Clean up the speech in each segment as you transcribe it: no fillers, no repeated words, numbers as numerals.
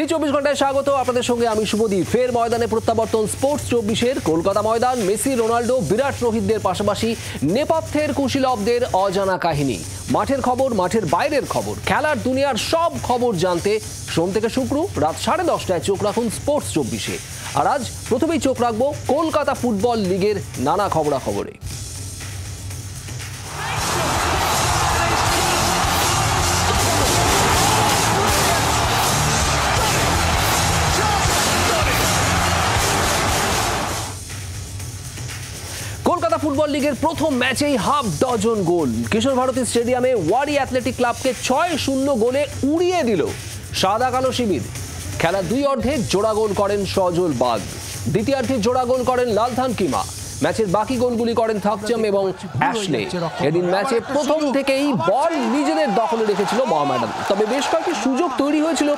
জি 24 ঘন্টায় স্বাগত আপনাদের সঙ্গে আমি শুভদীপ। ফের ময়দানে প্রত্যাবর্তন স্পোর্টস 24-এর। কলকাতা ময়দান মেসি, রোনাল্ডো, বিরাট রোহিতদের পাশাপাশি নেপথ্যের কুশীলবদের অজানা কাহিনী। মাঠের খবর, মাঠের বাইরের খবর, খেলার দুনিয়ার সব খবর জানতে সোম থেকে শুক্র রাত 10:30টায় চোখ রাখুন স্পোর্টস 24-এ। আর আজ প্রথমেই চোখ রাখবো কলকাতা ফুটবল লিগের নানা খবরাখবরে। কলকাতা ফুটবল লিগের প্রথম ম্যাচেই হাফ ডজন গোল। কিশোর ভারতী স্টেডিয়ামে ওয়ারি অ্যাথলেটিক ক্লাবকে 6-0 গোলে উড়িয়ে দিল সাদা কালো শিবির। খেলার দুই অর্ধে জোড়া গোল করেন সজল বাগ, দ্বিতীয়ার্ধে জোড়া গোল করেন লালথান কিমা। ম্যাচের বাকি গোলগুলি করেন থাকচম এবং অ্যাশলে। এদিন ম্যাচে প্রথম থেকেই বল নিজেদের দখলে রেখেছিল মোহামেডান। তবে বেশ কয়েকটি সুযোগ তৈরি হয়েছিল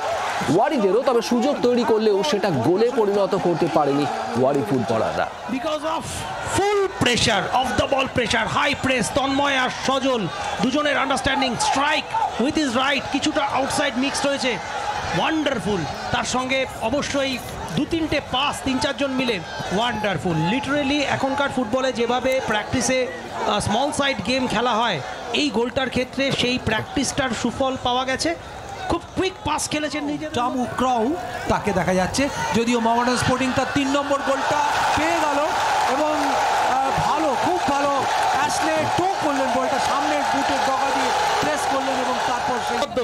ওয়ারিদেরও, তবে সুযোগ তৈরি করলেও সেটা গোলে পরিণত করতে পারেনি ওয়ারি ফুটবলাররা। Because of full pressure, of the ball pressure, high press, Tanmoy আর সজল দুজনের understanding, strike with is right, কিছুটা আউটসাইড মিক্সড হয়েছে, ওয়ান্ডারফুল। তার সঙ্গে অবশ্যই 2-3টে পাস 3-4 জন মিলে ওয়ান্ডারফুল। লিটারেলি এখনকার ফুটবলে যেভাবে প্র্যাকটিসে স্মল সাইড গেম খেলা হয়, এই গোলটার ক্ষেত্রে সেই প্র্যাকটিসটার সুফল পাওয়া গেছে। খুব কুইক পাস খেলেছেন নিজের। টামু ক্রাউ তাকে দেখা যাচ্ছে, যদিও মোহামেডান স্পোর্টিং তার 3 নম্বর গোলটা পেয়ে গেল এবং ভালো, খুব ভালো অ্যাশলে টো করলেন বলটা, সামনের বুটের ডগা দিয়ে প্রেস করলেন এবং তারপর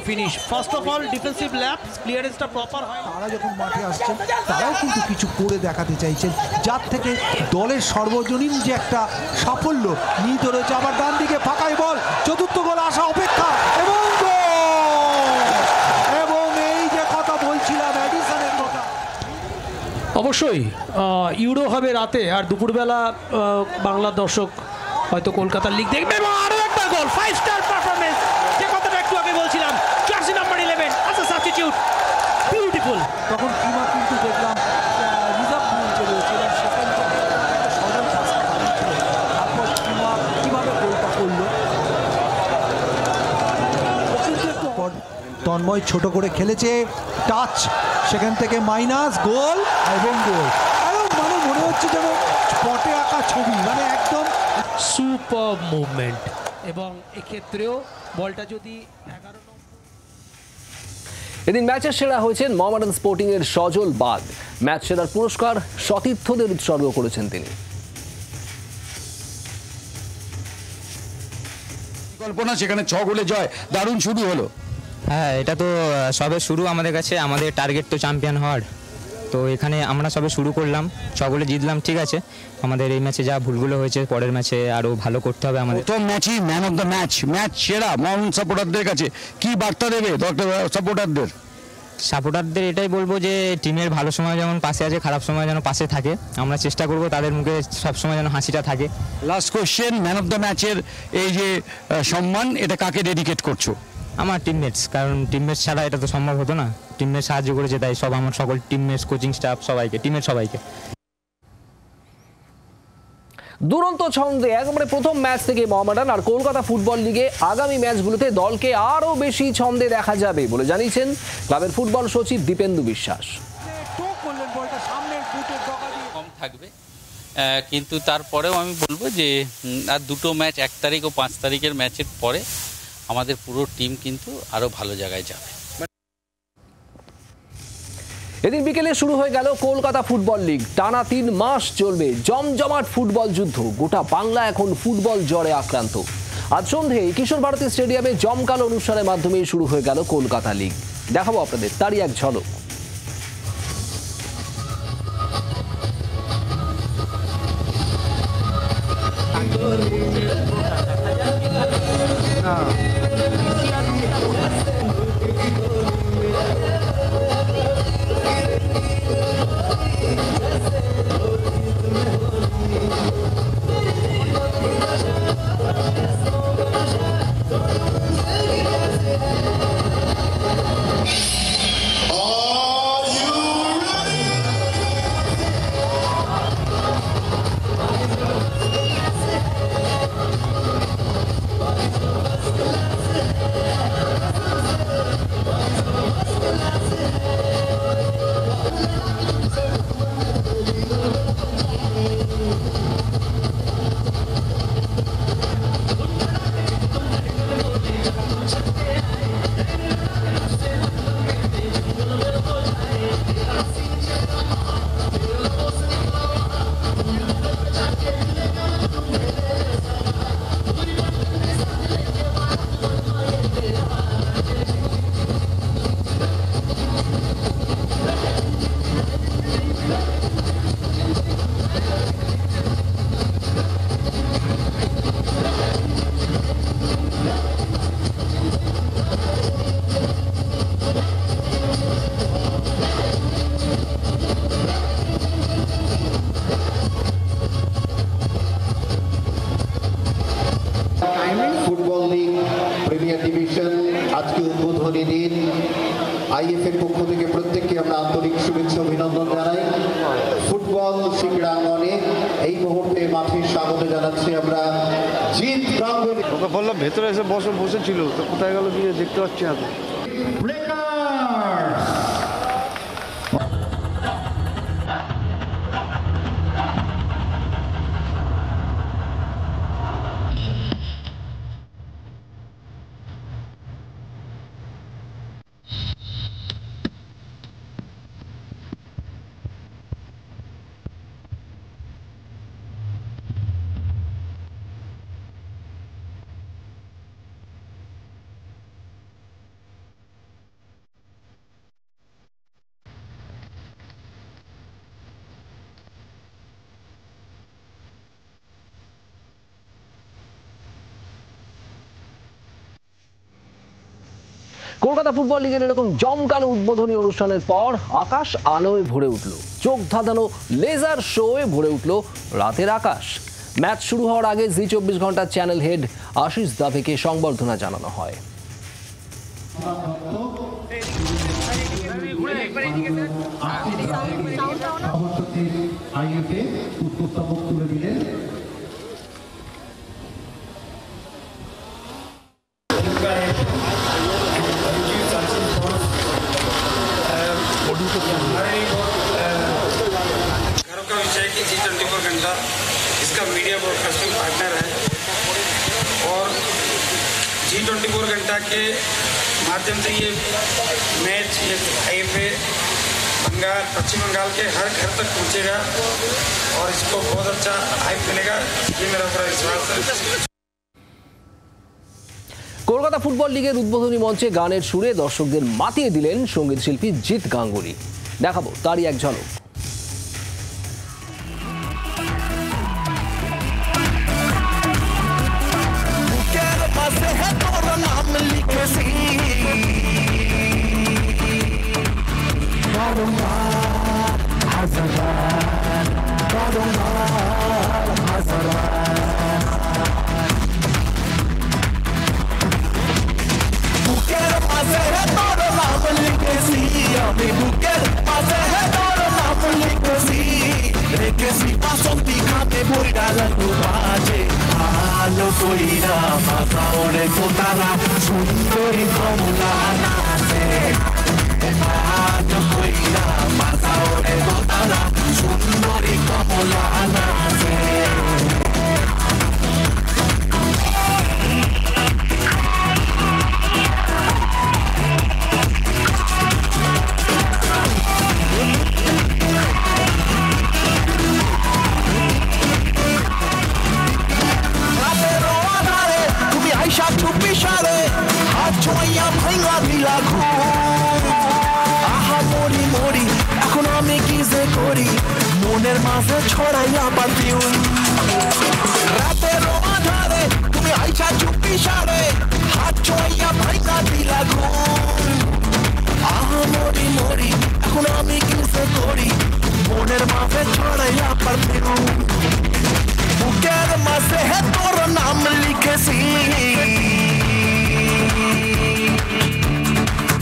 finish. First of all defensive laps, ক্লিয়ারেন্সটা প্রপার হয়। তারা যখন মাঠে আসছেন তারাও কিন্তু কিছু করে দেখাতে চাইছেন, যার থেকে দলের সর্বজনীন যে একটা সাফল্য নিহিত রয়েছে। আবার ডান দিকে ফাঁকাই বল, চতুর্থ গোল আসা অপেক্ষা এবং এই যে কথা বলছিলাম এডিসনের কথা। অবশ্যই ইউরো হবে রাতে, আর দুপুরবেলা বাংলার দর্শক হয়তো কলকাতার লিগ দেখবে। এবং আরো একটা গোল, 5 স্টার পারফরম্যান্স, যে কথাটা একটু আগে বলছিলাম। Jersey number 11 as a substitute, beautiful. তখন কিমা কিন্তু দেখলাম রিজার্ভ মঞ্চে রয়েছিলেন, সেখান থেকে সজল পাসটা দাঁড়িয়েছিল। তারপর কিমা কীভাবে গোলটা করলো, তন্ময় ছোট করে খেলেছে, টাচ, সেখান থেকে মাইনাস, গোল এবং গোল। মানে মনে হচ্ছে যেন স্পটে আঁকা ছবি, মানে একদম সুপার মুভমেন্ট। এবং এক্ষেত্রেও বলটা যদি 11 এদিন ম্যাচের সেরা হয়েছেন মোহামেডান স্পোর্টিং এর সজল বাগ। ম্যাচ সেরার পুরস্কার সতীর্থদের উৎসর্গ করেছেন তিনি। কল্পনা সেখানে 6 গোলে জয়, দারুণ শুরু হলো। হ্যাঁ, এটা তো সবে শুরু আমাদের কাছে। আমাদের টার্গেট তো চ্যাম্পিয়ন হওয়ার। তো এখানে আমরা সবে শুরু করলাম, 6 গোলে জিতলাম, ঠিক আছে। আমাদের এই ম্যাচে যা ভুলগুলো হয়েছে পরের ম্যাচে আরও ভালো করতে হবে আমাদের। প্রথম ম্যাচই man of the match, match সেরা। মোহামেডান সাপোর্টারদের কাছে কি বার্তা দেবে সাপোর্টারদের এটাই বলবো যে টিমের ভালো সময় যেমন পাশে আছে, খারাপ সময় যেন পাশে থাকে। আমরা চেষ্টা করব তাদের মুখে সবসময় যেন হাসিটা থাকে। Last question, man of the ম্যাচের এই যে সম্মান, এটা কাকে ডেডিকেট করছো? আমার টিমমেটস, কারণ টিমমেটস ছাড়া এটা তো সম্ভব হতো না। টিমমেট সাহায্য করেছে, তাই সব আমার সকল টিমমেটস, কোচিং স্টাফ সবাইকে, টিমের সবাইকে। দুরন্ত ছন্দে একেবারে প্রথম ম্যাচ থেকে মোহামেডান আর কলকাতা ফুটবল লিগে আগামী ম্যাচগুলোতে দলকে আরও বেশি ছন্দে দেখা যাবে বলে জানিয়েছেন ক্লাবের ফুটবল সচিব দীপেন্দু বিশ্বাস। কম থাকবে, কিন্তু তারপরেও আমি বলবো যে আর দুটো ম্যাচ, 1 তারিখ ও 5 তারিখের ম্যাচের পরে আমাদের পুরো টিম কিন্তু আরও ভালো জায়গায় যাবে। এদিন বিকেলে শুরু হয়ে গেল কলকাতা ফুটবল লিগ। টানা 3 মাস চলবে জমজমাট ফুটবল যুদ্ধ। গোটা বাংলা এখন ফুটবল জ্বরে আক্রান্ত। আজ সন্ধ্যে কিশোর ভারতী স্টেডিয়ামে জমকালো অনুষ্ঠানের মাধ্যমে শুরু হয়ে গেল কলকাতা লিগ। দেখাবো আপনাদের তারই এক ঝলক। আইএফ এর পক্ষ থেকে প্রত্যেককে আমরা আন্তরিক শুভেচ্ছা অভিনন্দন জানাই। ফুটবল ক্রীড়াঙ্গনে এই মুহূর্তে মাঠে স্বাগত জানাচ্ছি আমরা জিৎ গাঙ্গুলি। ওকে বললাম ভেতরে এসে বসেছিল, তো কোথায় গেল গিয়ে দেখতে পাচ্ছি না। কলকাতা ফুটবল লিগের এরকম জমকানো উদ্বোধনী অনুষ্ঠানের পর আকাশ আলোয় ভরে উঠল, চোখ ধাঁধানো লেজার শোয়ে ভরে উঠল রাতের আকাশ। ম্যাচ শুরু হওয়ার আগে জি24 ঘন্টার চ্যানেল হেড আশিস দাভেকে সংবর্ধনা জানানো হয়। गर्व का विषय कि G24 घंटा इसका मीडिया ब्रॉडकास्टिंग पार्टनर है और G24 घंटा के माध्यम से ये मैच ये आईएफए बंगाल पश्चिम बंगाल के हर घर तक पहुंचेगा और इसको बहुत अच्छा हाइप मिलेगा, ये मेरा पूरा विश्वास है। কলকাতা ফুটবল লিগের উদ্বোধনী মঞ্চে গানের সুরে দর্শকদের মাতিয়ে দিলেন সঙ্গীত শিল্পী জিৎ গাঙ্গুলি। দেখাবো তারই এক ঝলক। সুন্দরী কমলা নাচে, সুন্দরী কমলা নাচে। এখন আমি কি যে করি, মনের মাঝে ছড়াইয়া পারফিউম। রাতের আধারে তুমি আইসা চুপি সারে, হাত ছড়াইয়া ভাইকা দিলা ঘুম। আহা মরি মরি, এখন আমি কি যে করি, মনের মাঝে ছড়াইয়া পারফিউম। বুকের মাঝে তোর নাম লিখেছি,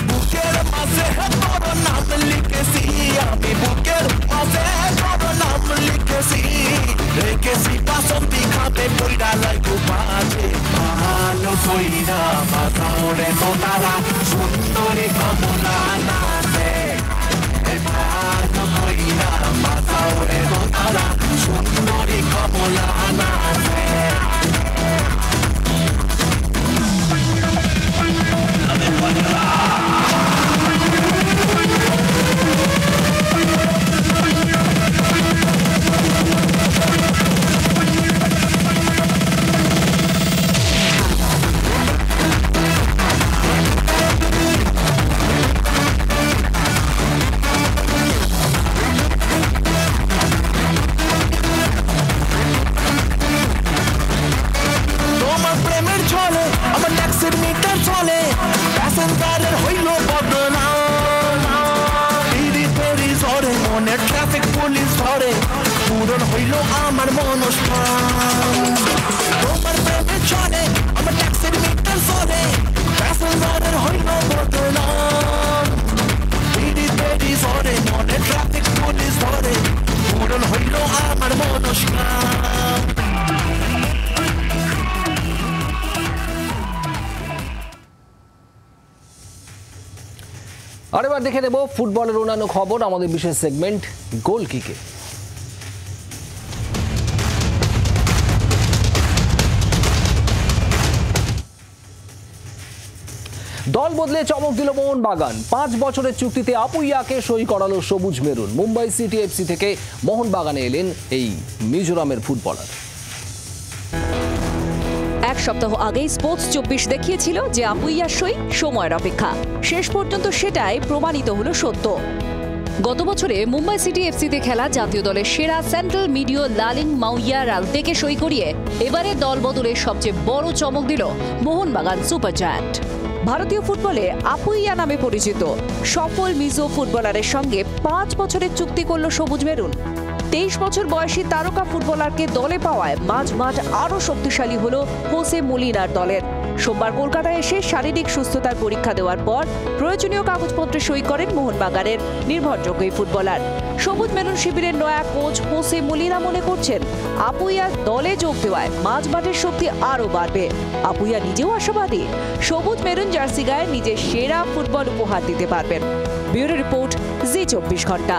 বুকের মাঝে তোর নাম লিখেছি, আমি বুকের মাঝে তোর নাম লিখেছি। রেখেছি বাসন্তী খাতে পইরা লাগু বাজে, ভালো কইরা মাথা ওরে তোতারা, সুন্দরী কমলা নাচে। ভালো কইরা মাথা ওরে তোতারা, সুন্দরী কমলা নাচে। ট্রাফিক পুলিশ ধরে, পূরণ হইল আমার মনস্কাম। তোমার প্রেমে চলে আমার ট্যাক্সির মিটার চলে, প্যাসেঞ্জারের হইল বদনাম। পুলিশ ধরে পূরণ হইল আমার মনস্কাম। আর এবার দেখে নেব ফুটবলের অন্যান্য খবর আমাদের বিশেষ সেগমেন্ট গোল কিকে। দল বদলে চমক দিল মোহনবাগান। 5 বছরের চুক্তিতে আপুইয়াকে সই করালো সবুজ মেরুন। মুম্বাই সিটি এফসি থেকে মোহনবাগানে এলেন এই মিজোরামের ফুটবলার। এক সপ্তাহ আগেই স্পোর্টস 24 দেখিয়েছিল যে আপুইয়ার সই সময়ের অপেক্ষা। শেষ পর্যন্ত সেটাই প্রমাণিত হলো সত্য। গত বছরে মুম্বাই সিটি এফসিতে খেলা জাতীয় দলের সেরা সেন্ট্রাল মিডিও লালিং মাউইয়া রালতেকে সই করিয়ে এবারে দল বদলের সবচেয়ে বড় চমক দিল মোহনবাগান সুপার জায়ান্ট। ভারতীয় ফুটবলে আপুইয়া নামে পরিচিত সফল মিজো ফুটবলারের সঙ্গে 5 বছরের চুক্তি করল সবুজ মেরুন। 23 বছর বয়সী তারকা ফুটবলারকে দলে পাওয়ায় মাঝ আরও শক্তিশালী হল হোসে মলিনার দলের। সোমবার কলকাতায় এসে শারীরিক সুস্থতার পরীক্ষা দেওয়ার পর প্রয়োজনীয় কাগজপত্রে সই করেন মোহনবাগানের নির্ভরযোগ্য এই ফুটবলার। সবুজ মেরুন শিবিরের নয়া কোচ হোসে মলিনা মনে করছেন আপুইয়ার দলে যোগ দেওয়ায় মাঝমাঠের শক্তি আরও বাড়বে। আপুইয়া নিজেও আশাবাদী সবুজ মেরুন জার্সি গায়ে নিজের সেরা ফুটবল উপহার দিতে পারবেন। ব্যুরো রিপোর্ট, জি 24 ঘন্টা।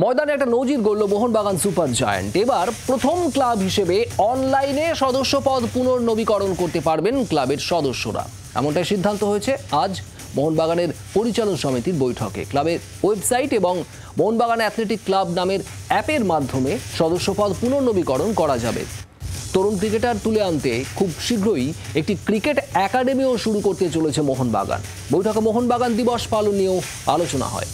ময়দানে একটা নজির গড়ল মোহনবাগান সুপার জায়ান্ট। এবার প্রথম ক্লাব হিসেবে অনলাইনে সদস্যপদ পুনর্নবীকরণ করতে পারবেন ক্লাবের সদস্যরা। এমনটাই সিদ্ধান্ত হয়েছে আজ মোহনবাগানের পরিচালন সমিতির বৈঠকে। ক্লাবের ওয়েবসাইট এবং মোহনবাগান অ্যাথলেটিক ক্লাব নামের অ্যাপের মাধ্যমে সদস্যপদ পুনর্নবীকরণ করা যাবে। তরুণ ক্রিকেটার তুলে আনতে খুব শীঘ্রই একটি ক্রিকেট একাডেমিও শুরু করতে চলেছে মোহনবাগান। বৈঠকে মোহনবাগান দিবস পালন নিয়েও আলোচনা হয়।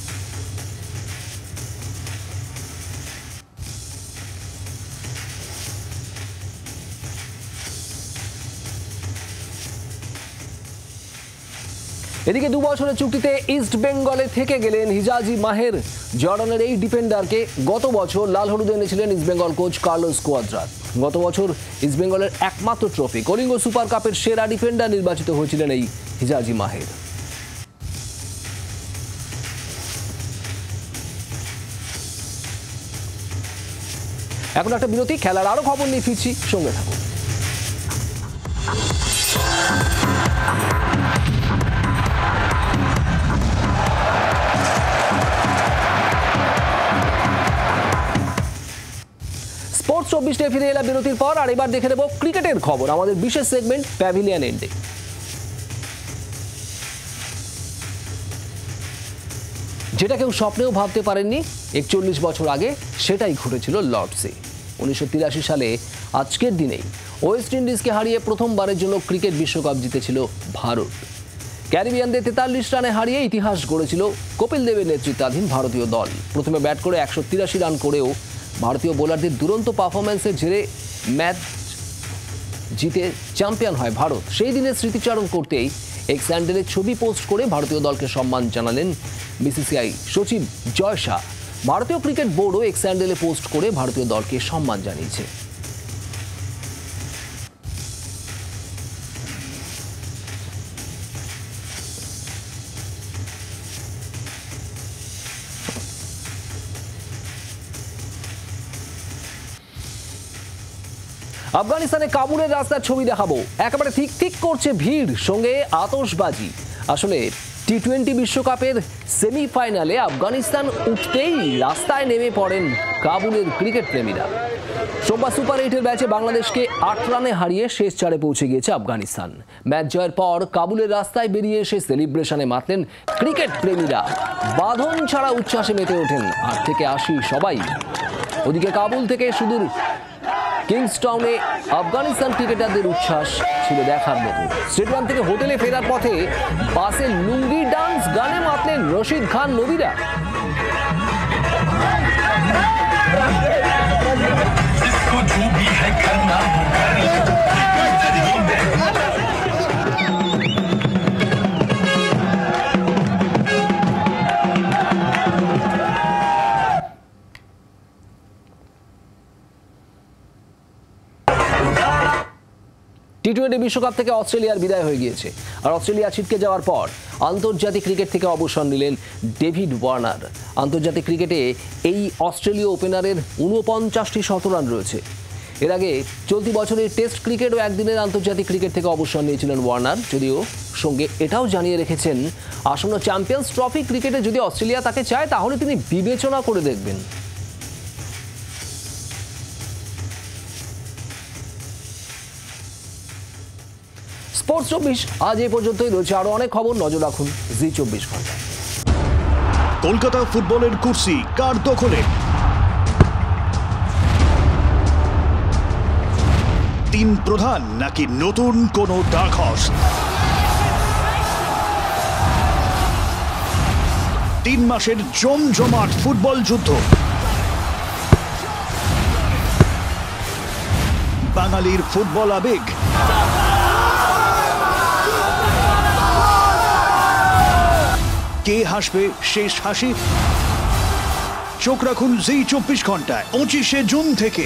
এদিকে 2 বছরের চুক্তিতে ইস্ট বেঙ্গলে থেকে গেলেন হিজাজি মাহের। জর্ডানের এই ডিফেন্ডারকে গত বছর লাল হলুদে এনেছিলেন east Bengal coach Carlos Cuadrat. গত বছর ইস্ট বেঙ্গলের একমাত্র ট্রফি কলিঙ্গ সুপার কাপের সেরা ডিফেন্ডার নির্বাচিত হয়েছিলেন এই হিজাজি মাহের। এখন একটা বিরতি, খেলার আরো খবর নিয়ে ফিরছি, সঙ্গে থাকুন। স্পোর্টস 24 ফিরে এলাম বিরতির পর। আর এবার দেখে নেব ক্রিকেটের খবর আমাদের বিশেষ সেগমেন্ট প্যাভিলিয়ন এন্ডে। যেটা কেউ স্বপ্নেও ভাবতে পারেননি 41 বছর আগে সেটাই ঘটেছিল লর্ডসে। 1983 সালে আজকের দিনেই ওয়েস্ট ইন্ডিজকে হারিয়ে প্রথমবারের জন্য ক্রিকেট বিশ্বকাপ জিতেছিল ভারত। ক্যারিবিয়ানদের 43 রানে হারিয়ে ইতিহাস গড়েছিল কপিল দেবের নেতৃত্বাধীন ভারতীয় দল। প্রথমে ব্যাট করে 183 রান করেও ভারতীয় বোলারদের দুরন্ত পারফরম্যান্সের জেরে ম্যাচ জিতে চ্যাম্পিয়ন হয় ভারত। সেই দিনের স্মৃতিচারণ করতেই এক্স হ্যান্ডেলে ছবি পোস্ট করে ভারতীয় দলকে সম্মান জানালেন বিসিসিআই সচিব জয় শাহ। ভারতীয় ক্রিকেট বোর্ডও এক্স হ্যান্ডেলে পোস্ট করে ভারতীয় দলকে সম্মান জানিয়েছে। আফগানিস্তানে কাবুলের রাস্তার ছবি দেখাবো। একেবারে ঠিক করছে ভিড়, সঙ্গে আতশবাজি। আসলে টি-20 বিশ্বকাপের সেমিফাইনালে আফগানিস্তান উঠতেই রাস্তায় নেমে পড়েন কাবুলের ক্রিকেট প্রেমীরা। সোমবার সুপার 8-এর ম্যাচে বাংলাদেশকে 8 রানে হারিয়ে শেষ 4-এ পৌঁছে গিয়েছে আফগানিস্তান। ম্যাচ জয়ের পর কাবুলের রাস্তায় বেরিয়ে এসে সেলিব্রেশনে মাতলেন ক্রিকেট প্রেমীরা। বাঁধন ছাড়া উচ্ছ্বাসে মেতে ওঠেন 8 থেকে 80 সবাই। ওদিকে কাবুল থেকে সুদূর কিংসটাউনে আফগানিস্তান ক্রিকেটারদের উচ্ছ্বাস ছিল দেখার মতো। স্টেডিয়াম থেকে হোটেলে ফেরার পথে বাসে লুঙ্গি ডান্স গানে মাতলেন রশিদ খান নবীরা। টি-20 বিশ্বকাপ থেকে অস্ট্রেলিয়ার বিদায় হয়ে গিয়েছে, আর অস্ট্রেলিয়া ছিটকে যাওয়ার পর আন্তর্জাতিক ক্রিকেট থেকে অবসর নিলেন ডেভিড ওয়ার্নার। আন্তর্জাতিক ক্রিকেটে এই অস্ট্রেলীয় ওপেনারের 49টি শতরান রয়েছে। এর আগে চলতি বছরের টেস্ট ক্রিকেট ও একদিনের আন্তর্জাতিক ক্রিকেট থেকে অবসর নিয়েছিলেন ওয়ার্নার, যদিও সঙ্গে এটাও জানিয়ে রেখেছেন আসন্ন চ্যাম্পিয়ন্স ট্রফি ক্রিকেটে যদি অস্ট্রেলিয়া তাকে চায় তাহলে তিনি বিবেচনা করে দেখবেন। স্পোর্টস 24 আজ এই পর্যন্তই। রয়েছে আরো অনেক খবর, নজর রাখুন জি 24 ঘন্টা। কলকাতা ফুটবলের কুর্সি কার দখলে? তিন প্রধান নাকি নতুন কোনো ডার্ক হর্স? 3 মাসের জমজমাট ফুটবল যুদ্ধ, বাঙালির ফুটবল আবেগ, কে হাসবে শেষ হাসি? চোখ রাখুন জি 24 ঘন্টায় 25শে জুন থেকে।